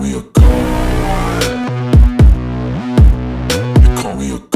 me a god. You call me a god.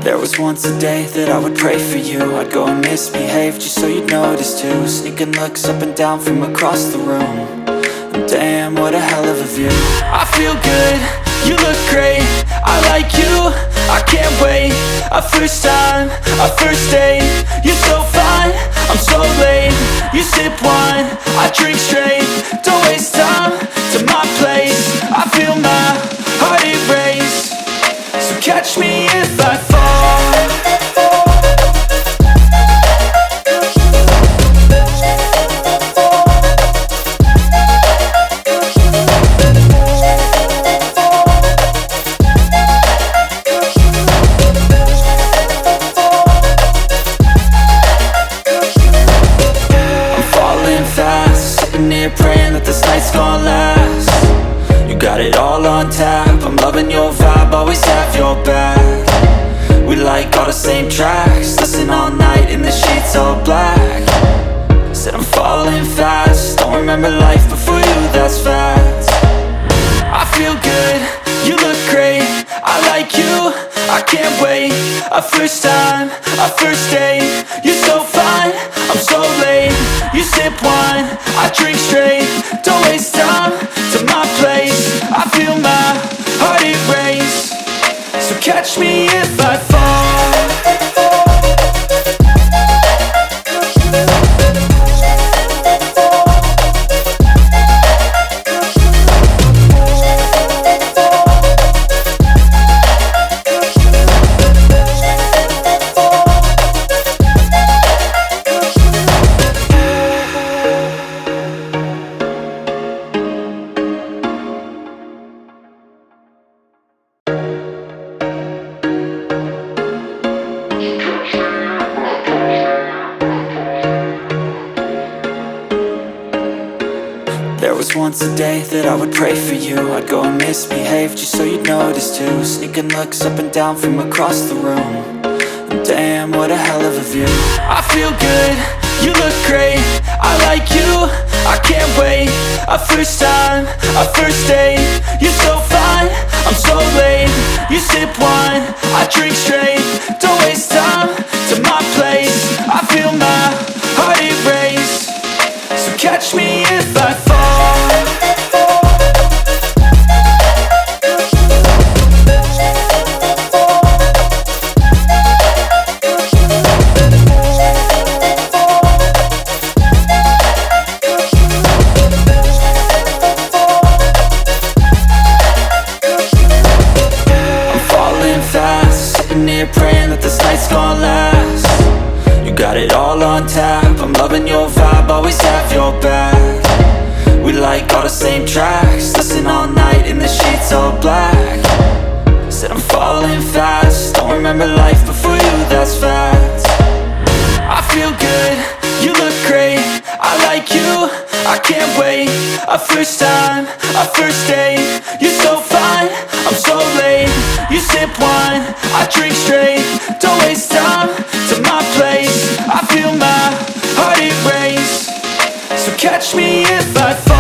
There was once a day that I would pray for you. I'd go and misbehave just so you'd notice too. Sneaking looks up and down from across the room. And damn, what a hell of a view. I feel good, you look great, I like you, I can't wait. A first time, a first date. You're so fine, I'm so late. You sip wine, I drink straight. Don't waste time to my place. I feel my heart erase. So catch me if I fall. I'm falling fast, sitting here praying that this night's gonna last. You got it all on tap, I'm loving your vibe, always have your back. We like all the same tracks, listen all night in the sheets all black. Said I'm falling fast, don't remember life before you, that's fact. I feel good, you look great, I like you, I can't wait. A first time, a first date. You're so fine, I'm so late. You sip wine, I drink straight. Don't waste time to my place. I feel my heart erase. So catch me if I fall. There was once a day that I would pray for you. I'd go and misbehave just so you'd notice too. Sneaking looks up and down from across the room. And damn, what a hell of a view. I feel good, you look great, I like you, I can't wait. A first time, a first date. You're so fine, I'm so late. You sip wine, I drink straight. Don't waste time to my place. I feel my heart erase. So catch me if I fall. Praying that this night's gonna last. You got it all on tap. I'm loving your vibe, always have your back. We like all the same tracks. Listen all night in the sheets all black. Said I'm falling fast. Don't remember life before you, that's fact. I feel good, you look great. I like you, I can't wait. A first time, a first date. You're so fine, I'm so late. You sip wine, I drink straight. Don't waste time to my place. I feel my heart erase. So catch me if I fall.